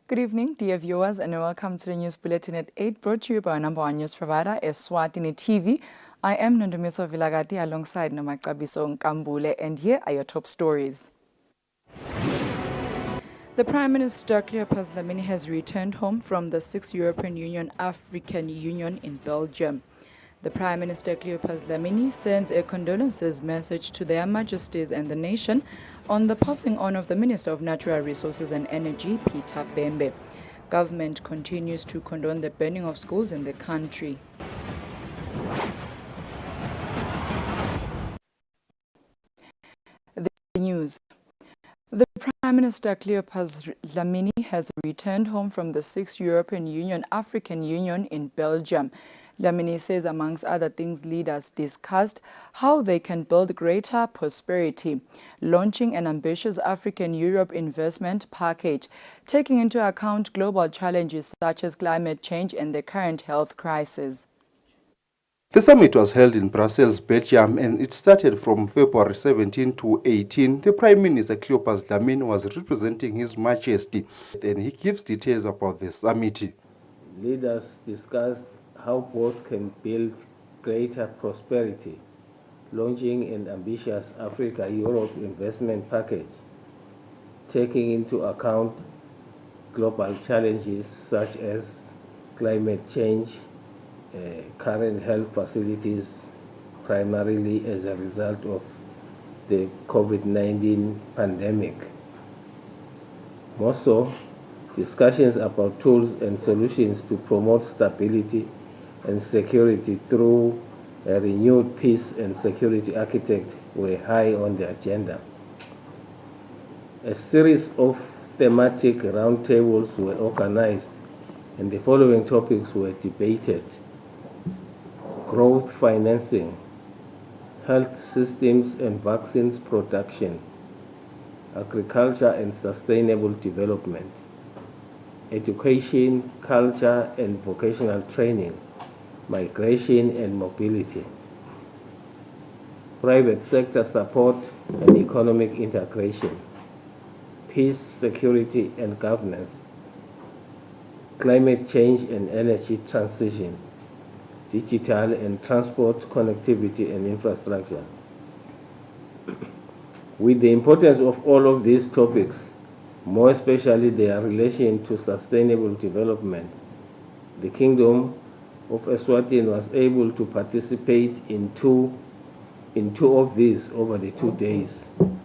Good evening, dear viewers, and welcome to the News Bulletin at 8, brought to you by our number one news provider, Eswatini TV. I am Nondomiso Vilagati alongside Nomakabiso Nkambule, and here are your top stories. The Prime Minister Cleopas Dlamini has returned home from the 6th European Union-African Union in Belgium. The Prime Minister Cleopas Dlamini sends a condolences message to their Majesties and the nation on the passing on of the Minister of Natural Resources and Energy, Peter Bembe. Government continues to condone the burning of schools in the country. The news. The Prime Minister Cleopas Dlamini has returned home from the 6th European Union-African Union in Belgium. Dlamini says, amongst other things, leaders discussed how they can build greater prosperity, launching an ambitious African-Europe investment package, taking into account global challenges such as climate change and the current health crisis. The summit was held in Brussels, Belgium, and it started from February 17 to 18. The Prime Minister Cleopas Dlamini was representing His Majesty, and he gives details about the summit. Leaders discussed how both can build greater prosperity, launching an ambitious Africa-Europe investment package, taking into account global challenges such as climate change, current health facilities, primarily as a result of the COVID-19 pandemic. More so, discussions about tools and solutions to promote stability and security through a renewed peace and security architect were high on the agenda. A series of thematic roundtables were organized, and the following topics were debated: growth financing, health systems and vaccines production, agriculture and sustainable development, education, culture and vocational training, migration and mobility, private sector support and economic integration, peace, security and governance, climate change and energy transition, digital and transport connectivity and infrastructure. With the importance of all of these topics, more especially their relation to sustainable development, the Kingdom of Eswatini was able to participate in two of these over the 2 days.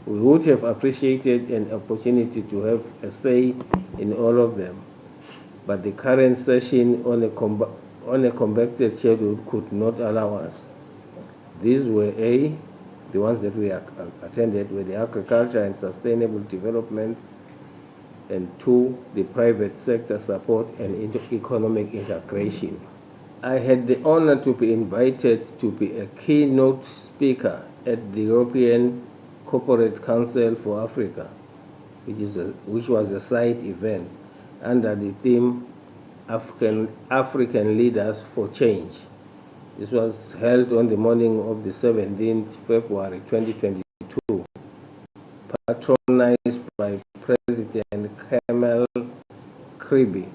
We would have appreciated an opportunity to have a say in all of them, but the current session on a compacted schedule could not allow us. These were the ones that we attended were the agriculture and sustainable development, and 2, the private sector support and economic integration. I had the honor to be invited to be a keynote speaker at the European Corporate Council for Africa, which was a side event under the theme African Leaders for Change. This was held on the morning of the 17th February 2022, patronized by President Kamel Kribi,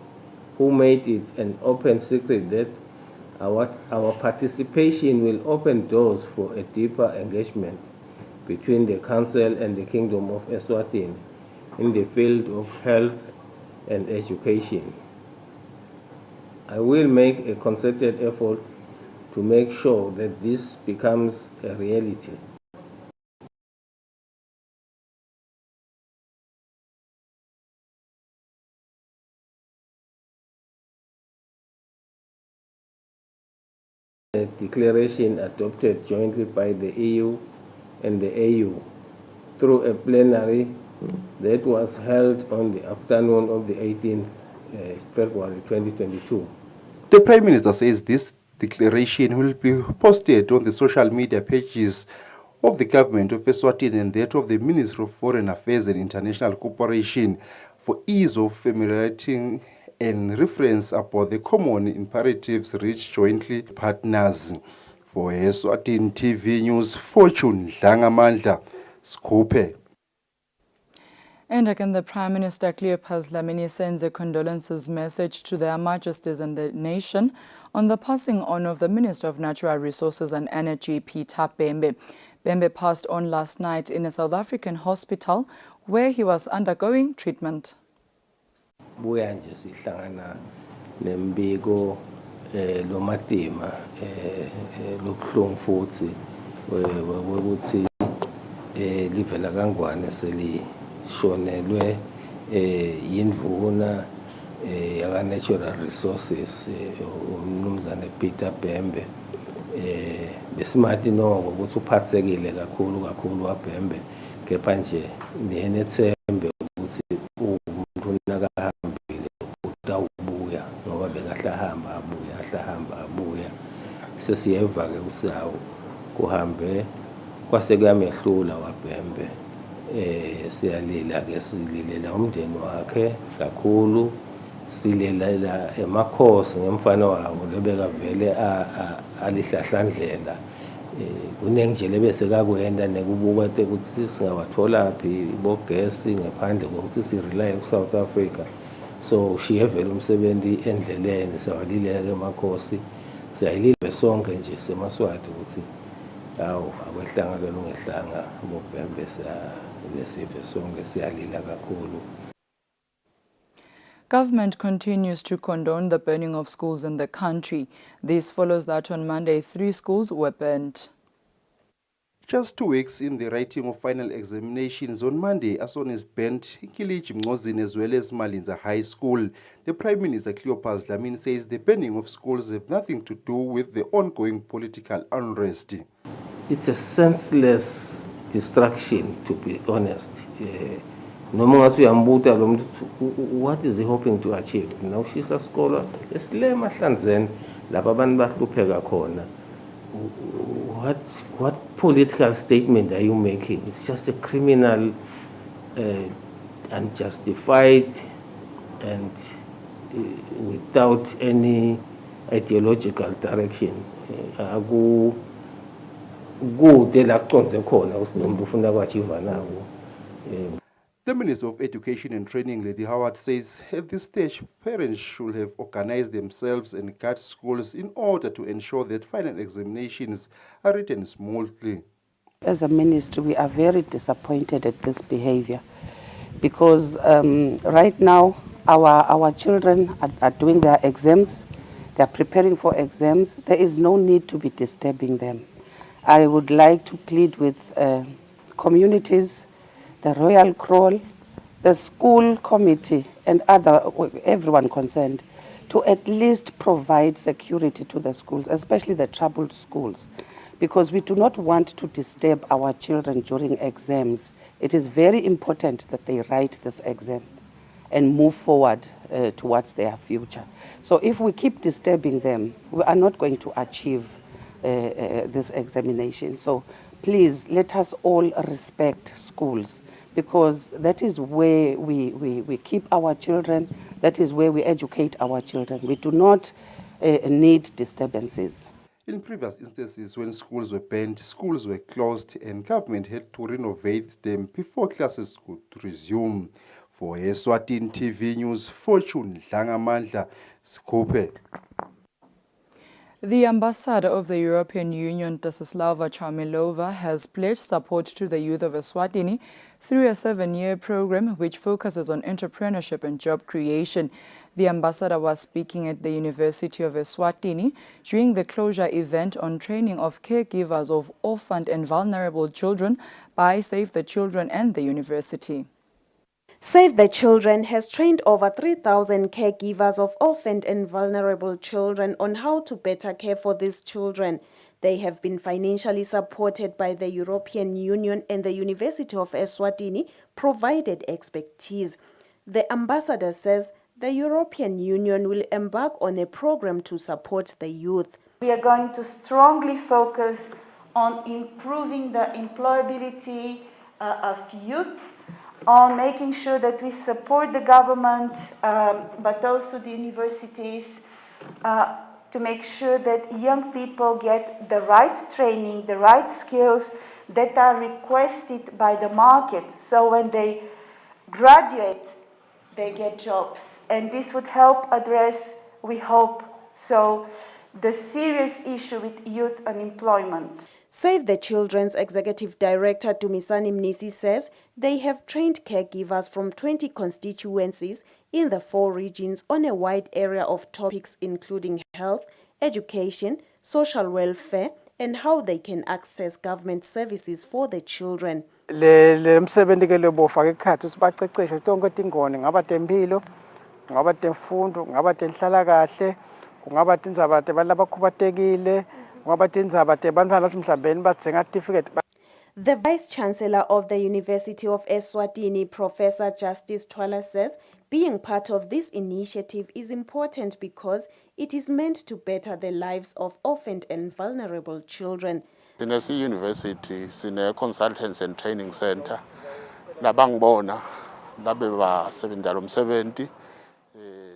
who made it an open secret that our participation will open doors for a deeper engagement between the Council and the Kingdom of Eswatini in the field of health and education. I will make a concerted effort to make sure that this becomes a reality. A declaration adopted jointly by the EU and the AU through a plenary that was held on the afternoon of the 18th February 2022. The Prime Minister says this declaration will be posted on the social media pages of the government of Eswatini and that of the Ministry of Foreign Affairs and International Cooperation for ease of familiarity and reference about the common imperatives reached jointly partners. For Eswatini TV News, Fortune Dlangamandla, Skupe. And again, the Prime Minister Cleopas Dlamini sends a condolences message to their majesties and the nation on the passing on of the Minister of Natural Resources and Energy, Peter Bembe. Bembe passed on last night in a South African hospital where he was undergoing treatment. Buya nje sihlangana nembiko lomatima lobuhlungu futhi ukuthi livela kangwane selishonelwe yindvuna yaka natural resources umnumzane Peter Bembe besimathi noko ukuthi uphathekile kakhulu waBhembe kepha nje nenethembe ukuthi umuntu nakahambile utawubuya ngoba bekahlahamba abuya sesiyeva ke usawu kuhambe kwase kuyamehlula waBhembe siyalila ke sililela umndeni wakhe kakhulu silela emakhosi ngemfana wawo lebekavele alihlahlandlela kunengjele bese kakwenda nekubuka ukuthi singawatholaphi bogesi ngaphandle kokuthi sirely ku South Africa so shiyevela umsebenzi endleleni sawalileke emakhosi siyayilile sonke nje semaswati ukuthi awu akwehlanga belungehlanga boBhembe lesiphe sonke siyalila kakhulu. Government continues to condone the burning of schools in the country. This follows that on Monday, 3 schools were burnt. Just 2 weeks in the writing of final examinations on Monday, Asonis burnt Kiliji Mngozini as well as Malinza High School. The Prime Minister Cleopas Dlamini says the burning of schools have nothing to do with the ongoing political unrest. It's a senseless distraction, to be honest. What is he hoping to achieve? Now she's a scholar. What political statement are you making? It's just a criminal, unjustified, and without any ideological direction. The Minister of Education and Training, Lady Howard, says at this stage, parents should have organized themselves and guard schools in order to ensure that final examinations are written smoothly. As a ministry, we are very disappointed at this behavior because right now our children are doing their exams, they are preparing for exams. There is no need to be disturbing them. I would like to plead with communities, the Royal Crawl, the school committee and everyone concerned to at least provide security to the schools, especially the troubled schools, because we do not want to disturb our children during exams. It is very important that they write this exam and move forward towards their future. So if we keep disturbing them, we are not going to achieve this examination. So please let us all respect schools, because that is where we keep our children, that is where we educate our children. We do not need disturbances. In previous instances, when schools were banned, schools were closed and government had to renovate them before classes could resume. For Eswatini TV News, Fortune Dlangamandla, Skopje. The ambassador of the European Union, Desislava Chamilova, has pledged support to the youth of Eswatini through a 7-year program which focuses on entrepreneurship and job creation. The ambassador was speaking at the University of Eswatini during the closure event on training of caregivers of orphaned and vulnerable children by Save the Children and the university. Save the Children has trained over 3,000 caregivers of orphaned and vulnerable children on how to better care for these children. They have been financially supported by the European Union, and the University of Eswatini provided expertise. The ambassador says the European Union will embark on a program to support the youth. We are going to strongly focus on improving the employability of youth, on making sure that we support the government, but also the universities, to make sure that young people get the right training, the right skills that are requested by the market. So when they graduate, they get jobs. And this would help address, we hope so, the serious issue with youth unemployment. Save the Children's Executive Director Dumisani Mnisi says they have trained caregivers from 20 constituencies in the 4 regions on a wide area of topics including health, education, social welfare, and how they can access government services for the children. Le msebenzi ke lobofaka ikhathi sibaceceshe tonke tingone ngaba tempilo ngaba temfundo ngaba tenhlala kahle kungaba tindzaba tebantu labakhubatekile ngaba tindzaba tebantfwana lasimhlambeni batsenga certificate. The Vice-Chancellor of the University of Eswatini, Professor Justice Twala, says being part of this initiative is important because it is meant to better the lives of orphaned and vulnerable children. In a university, in a consultants and training center, labangibona labe basebenza lo msebenzi.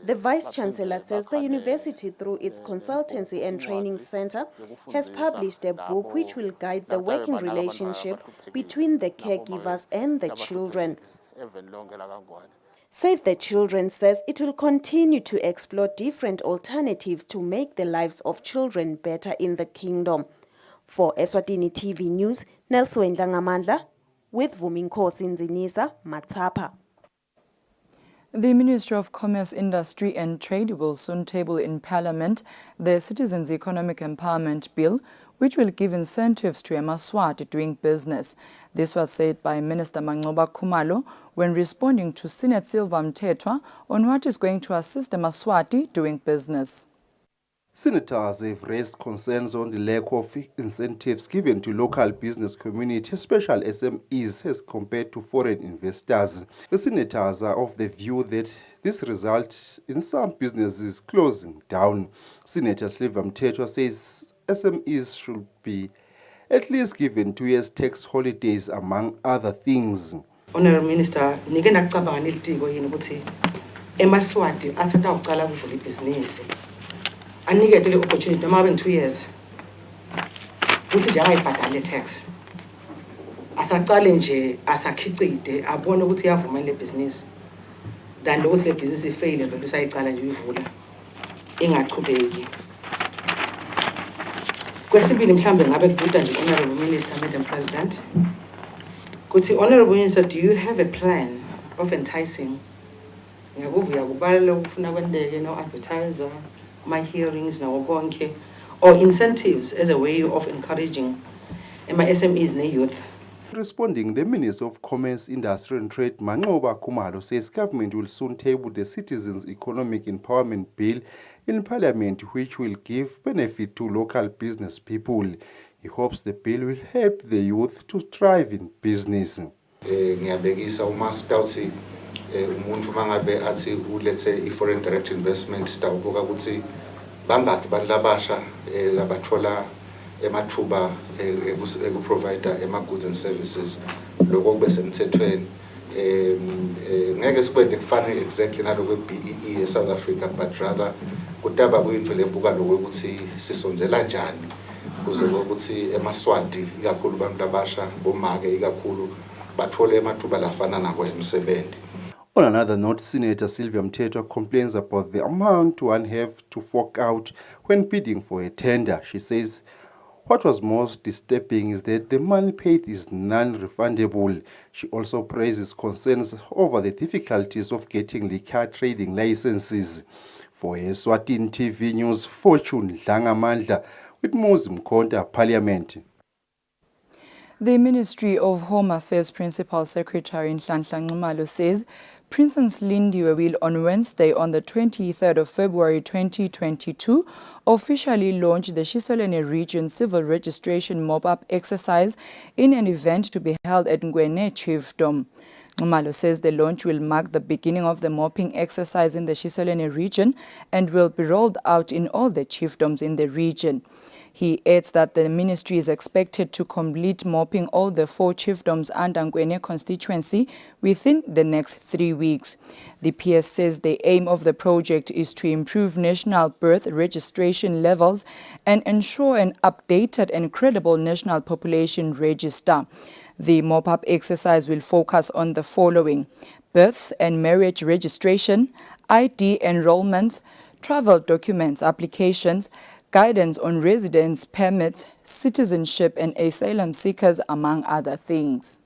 The Vice-Chancellor says the university, through its consultancy and training center, has published a book which will guide the working relationship between the caregivers and the children. Save the Children says it will continue to explore different alternatives to make the lives of children better in the kingdom. For Eswatini TV News, Nelson Ngamandla with Vuminkosi Nzinisa Matapa. The Ministry of Commerce, Industry and Trade will soon table in Parliament the Citizens' Economic Empowerment Bill, which will give incentives to Eswatini doing business. This was said by Minister Mancoba Khumalo when responding to Senator Silva Mthethwa on what is going to assist Eswatini doing business. Senators have raised concerns on the lack of incentives given to local business community, especially SMEs, as compared to foreign investors. The senators are of the view that this results in some businesses closing down. Senator Silva Mthethwa says SMEs should be at least given 2 years tax holidays, among other things. Honorable Minister, nike nakucabanga nelitiko yini ukuthi eMaswati asatha uqala ukuvula ibhizinisi. Anikete le opportunity noma in 2 years. Ukuthi nje ayibhadale tax. Asaqale nje asakhicide abone ukuthi uyavuma le business. Dan lokho le business ifail vele usayiqala nje uyivula. Ingaqhubeki. Kwesibili mhlambe ngabe kubuda nje Honorable Minister, Madam President. Kuti Honorable Minister, do you have a plan of enticing? Ngakuvuya kubala ukufuna kwendeke no advertiser, my hearings nawo konke, or incentives as a way of encouraging my SMEs and youth? Responding, the Minister of Commerce, Industry and Trade, Mancoba Khumalo, says government will soon table the Citizens' Economic Empowerment Bill in Parliament, which will give benefit to local business people. He hopes the bill will help the youth to thrive in business. Ngiyabekisa uma sitawuthi umuntu mangabe athi ulethe i-foreign direct investment sitawubuka ukuthi bangaki bantu labasha labathola emathuba ekuprovider ema-goods and services lokho kube semthethweni. Ngeke sikwende kufane exactly nalokho BEE eSouth Africa, but rather kutaba kuyinto lebuka lokho ukuthi sisonzela njani kuze ukuthi eMaswati ikakhulu bantu abasha bomake ikakhulu bathole emathuba lafana nako emsebenzi. On another note, Senator Silva Mthethwa complains about the amount one have to fork out when bidding for a tender. She says what was most disturbing is that the money paid is non-refundable. She also raises concerns over the difficulties of getting liquor trading licenses. For Eswatini TV News, Fortune Dlangamandla with Moses Mkhonta, Parliament. The Ministry of Home Affairs Principal Secretary Nhlanhla Nxumalo says Princess Lindiwe will on Wednesday, on the 23rd of February 2022, officially launch the Shiselweni Region Civil Registration Mop-Up exercise in an event to be held at Ngwene Chiefdom. Nxumalo says the launch will mark the beginning of the mopping exercise in the Shiselweni region and will be rolled out in all the chiefdoms in the region. He adds that the ministry is expected to complete mopping all the 4 chiefdoms under Ngwene constituency within the next 3 weeks. The PS says the aim of the project is to improve national birth registration levels and ensure an updated and credible national population register. The mop-up exercise will focus on the following: birth and marriage registration, ID enrollments, travel documents applications, guidance on residence permits, citizenship and asylum seekers, among other things.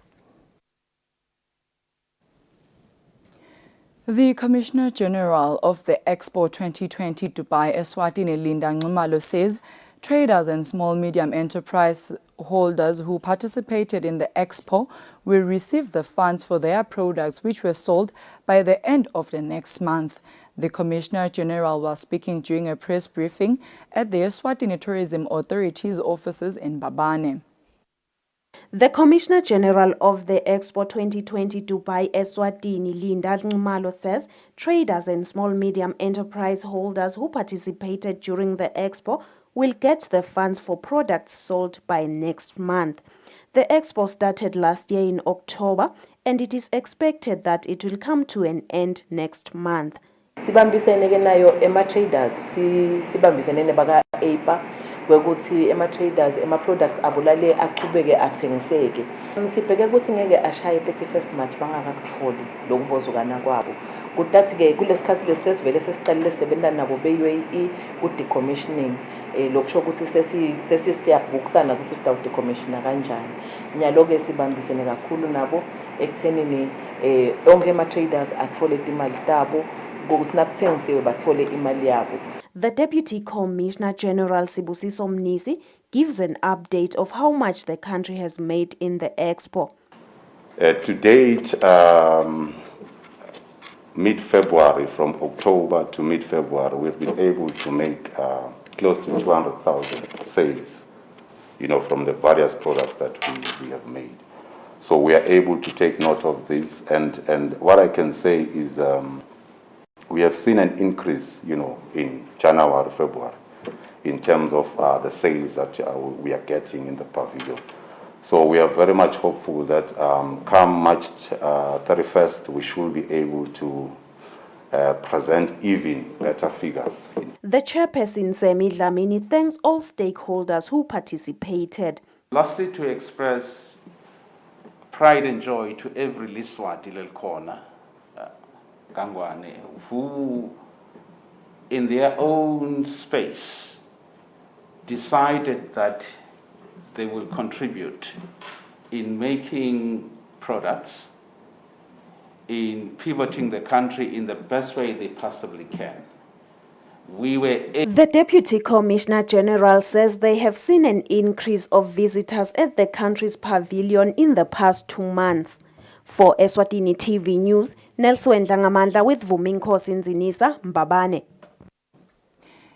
The Commissioner General of the Expo 2020 Dubai, Eswatini, Linda Ngumalo, says traders and small-medium enterprise holders who participated in the Expo will receive the funds for their products which were sold by the end of the next month. The Commissioner General was speaking during a press briefing at the Eswatini Tourism Authority's offices in Babane. The Commissioner General of the Expo 2020 Dubai, Eswatini, Linda Ngumalo, says traders and small-medium enterprise holders who participated during the Expo will get the funds for products sold by next month. The Expo started last year in October, and it is expected that it will come to an end next month. Sibambisene ke nayo ema-traders sibambisene nebaka APA kwekuthi ema-traders ema-products abulale aqhubeke athengiseke. Sibheke ukuthi ngeke ashaye 31st March bangakakutholi lokubozukana kwabo. Kudathi-ke kulesikhathi lesivele sesicalile sebenza nabo be-UAE ku-decommissioning lokusho ukuthi sesiyabhukisana ukuthi sitawudecommissiona kanjani. Nyalo-ke sibambisene kakhulu nabo ekuthenini onke ama-traders athole imali zabo. The Deputy Commissioner General Sibusiso Mnisi gives an update of how much the country has made in the Expo. To date, mid-February, from October to mid-February, we've been able to make close to 200,000 sales, from the various products that we have made. So we are able to take note of this, and what I can say is we have seen an increase, in January, February, in terms of the sales that we are getting in the pavilion. So we are very much hopeful that come March 31st, we should be able to present even better figures. The chairperson, Semi Dlamini, thanks all stakeholders who participated. Lastly, to express pride and joy to every Liswati Lil Corner, Gangwane, who in their own space decided that they will contribute in making products, in pivoting the country in the best way they possibly can. The Deputy Commissioner General says they have seen an increase of visitors at the country's pavilion in the past 2 months. For Eswatini TV News, Nelson Ndangamandla with Vuminkosi Nzinisa, Mbabane.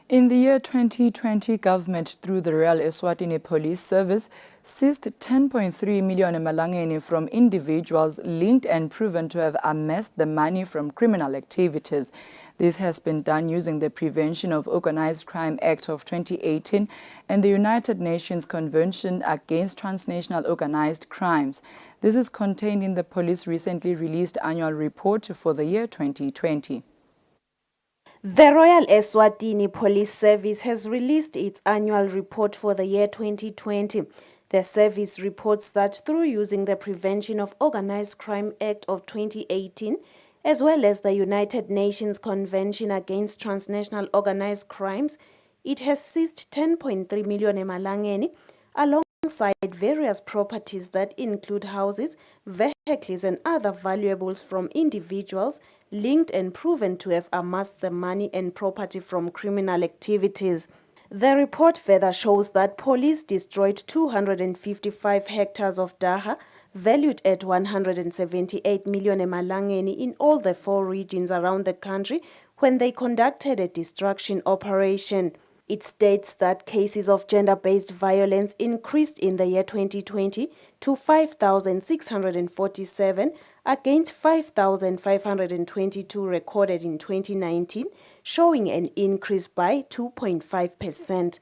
In the year 2020, government through the Royal Eswatini Police Service seized 10.3 million emalangeni from individuals linked and proven to have amassed the money from criminal activities. This has been done using the Prevention of Organized Crime Act of 2018 and the United Nations Convention Against Transnational Organized Crimes. This is contained in the police recently released annual report for the year 2020. The Royal Eswatini Police Service has released its annual report for the year 2020. The service reports that through using the Prevention of Organized Crime Act of 2018, as well as the United Nations Convention Against Transnational Organized Crimes, it has seized 10.3 million emalangeni, alongside various properties that include houses, vehicles and other valuables from individuals linked and proven to have amassed the money and property from criminal activities. The report further shows that police destroyed 255 hectares of daha, valued at 178 million emalangeni in all the 4 regions around the country when they conducted a destruction operation. It states that cases of gender-based violence increased in the year 2020 to 5,647 against 5,522 recorded in 2019, showing an increase by 2.5%.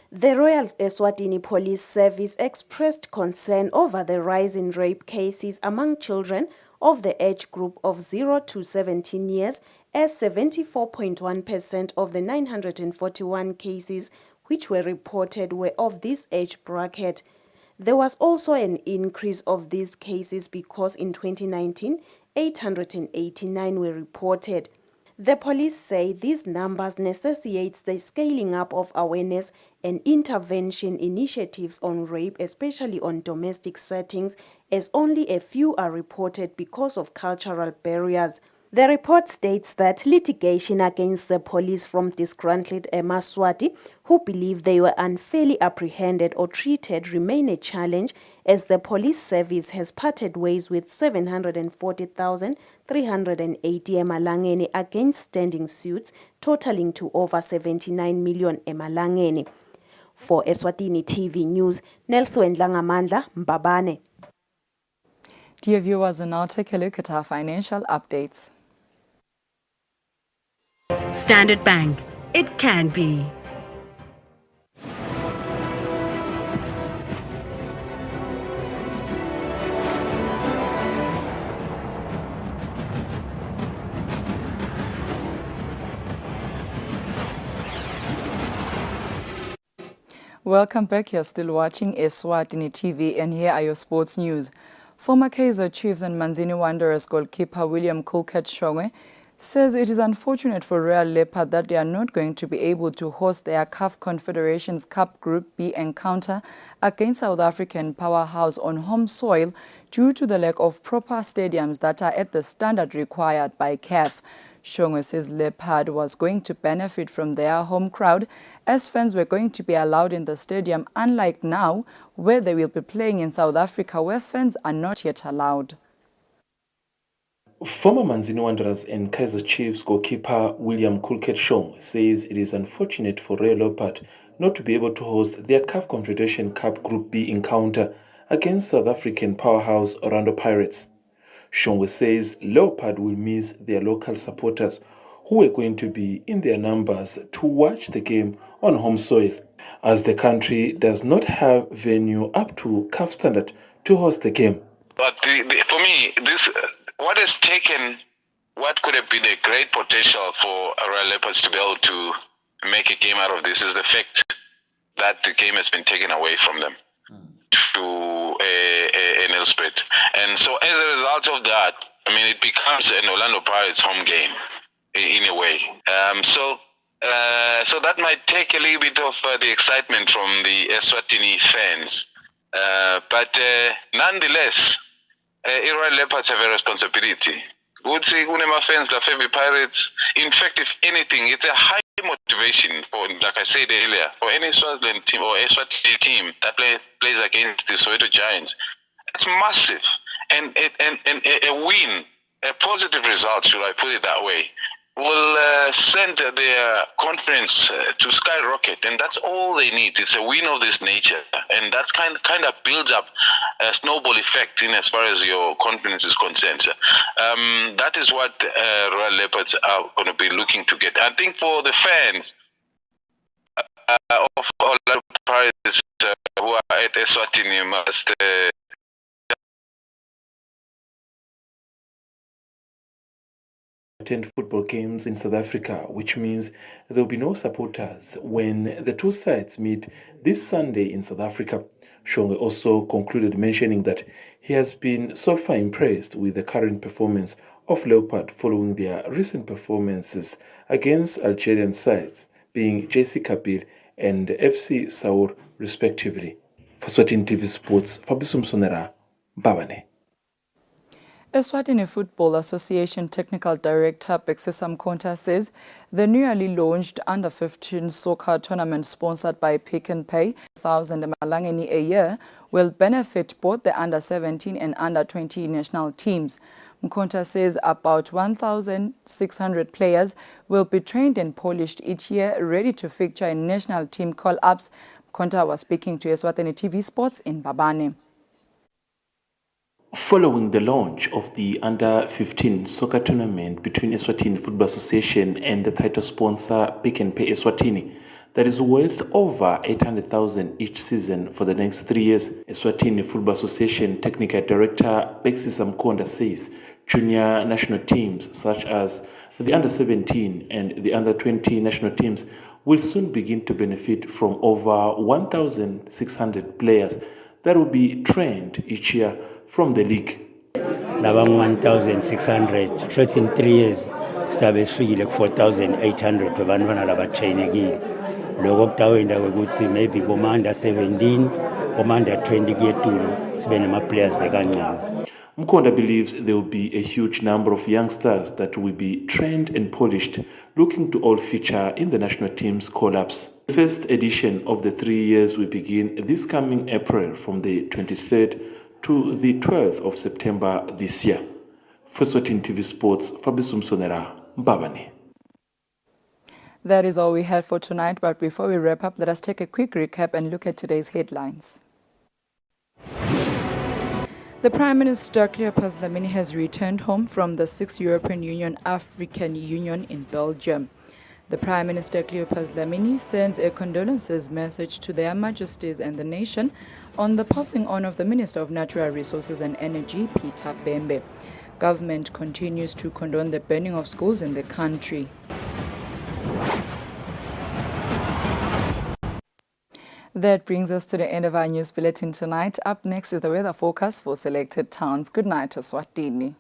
The Royal Eswatini Police Service expressed concern over the rise in rape cases among children of the age group of 0 to 17 years, as 74.1% of the 941 cases which were reported were of this age bracket. There was also an increase of these cases because in 2019, 889 were reported. The police say these numbers necessitates the scaling up of awareness and intervention initiatives on rape, especially on domestic settings, as only a few are reported because of cultural barriers. The report states that litigation against the police from disgruntled Eswatini who believe they were unfairly apprehended or treated remain a challenge, as the police service has parted ways with 740,380 emalangeni against standing suits totaling to over 79 million emalangeni. For Eswatini TV News, Nelson Langamandla, Mbabane. Dear viewers, and now take a look at our financial updates. Standard Bank. It can be. Welcome back. You're still watching Eswatini TV, and here are your sports news. Former Kaizer Chiefs and Manzini Wanderers goalkeeper William Kulket Shongwe says it is unfortunate for Royal Leopard that they are not going to be able to host their CAF Confederations Cup Group B encounter against South African powerhouse on home soil due to the lack of proper stadiums that are at the standard required by CAF. Shongwe says Leopard was going to benefit from their home crowd as fans were going to be allowed in the stadium, unlike now where they will be playing in South Africa where fans are not yet allowed. Former Manzini Wanderers and Kaizer Chiefs goalkeeper William Kulket Shongwe says it is unfortunate for Royal Leopard not to be able to host their CAF Confederation Cup Group B encounter against South African powerhouse Orlando Pirates. Shongwe says Leopard will miss their local supporters who are going to be in their numbers to watch the game on home soil, as the country does not have venue up to CAF standard to host the game. But for me, what has taken what could have been a great potential for Royal Leopards to be able to make a game out of this is the fact that the game has been taken away from them to an Elspeth. And so as a result of that, I mean, it becomes an Orlando Pirates home game in a way. So that might take a little bit of the excitement from the Eswatini fans. But nonetheless, Royal Leopards have a responsibility. Would say fans, La Femi Pirates. In fact, if anything, it's a high motivation for, like I said earlier, for any Swaziland team or Eswatini team that plays against the Soweto Giants. It's massive, and a win, a positive result, should I put it that way, will send their confidence to skyrocket, and that's all they need. It's a win of this nature, and that's kind of builds up a snowball effect in as far as your confidence is concerned. That is what Royal Leopards are going to be looking to get. I think for the fans of Orlando Pirates who are at Eswatini must attend football games in South Africa, which means there will be no supporters when the two sides meet this Sunday in South Africa. Shongwe also concluded mentioning that he has been so far impressed with the current performance of Leopard following their recent performances against Algerian sides, being JC Kabylie and FC Saour respectively. For Eswatini TV Sports, Fabisum Sonera, Babane. Eswatini Football Association Technical Director Beksisa Mkonta says the newly launched Under-15 soccer tournament sponsored by Pick and Pay, 1,000 emalangeni a year, will benefit both the Under-17 and Under-20 national teams. Mkonta says about 1,600 players will be trained and polished each year, ready to feature in national team call-ups. Mkonta was speaking to Eswatini TV Sports in Babane. Following the launch of the Under-15 soccer tournament between Eswatini Football Association and the title sponsor Pick and Pay Eswatini, that is worth over 800,000 each season for the next 3 years, Eswatini Football Association Technical Director Beksisa Mkonta says junior national teams such as the Under-17 and the Under-20 national teams will soon begin to benefit from over 1,600 players that will be trained each year from the league. labang 1,600. Shots in 3 years, stabe sifikile ku 4,800 abantwana labatrainekile. Lokho kutawenda ukuthi maybe boma under 17, boma under 20 kuyetulu sibe nama players lekancane. Mkonda believes there will be a huge number of youngsters that will be trained and polished, looking to all feature in the national team's call-ups. The first edition of the 3 years will begin this coming April from the 23rd to the 12th of September this year. For Eswatini TV Sports, Fabrice Msonera, Mbabane. That is all we had for tonight, but before we wrap up, let us take a quick recap and look at today's headlines. The Prime Minister Cleopas Dlamini has returned home from the 6th European Union African Union in Belgium. The Prime Minister Cleopas Dlamini sends a condolences message to their Majesties and the nation on the passing on of the Minister of Natural Resources and Energy, Peter Bembe. Government continues to condone the burning of schools in the country. That brings us to the end of our news bulletin tonight. Up next is the weather forecast for selected towns. Good night, Eswatini.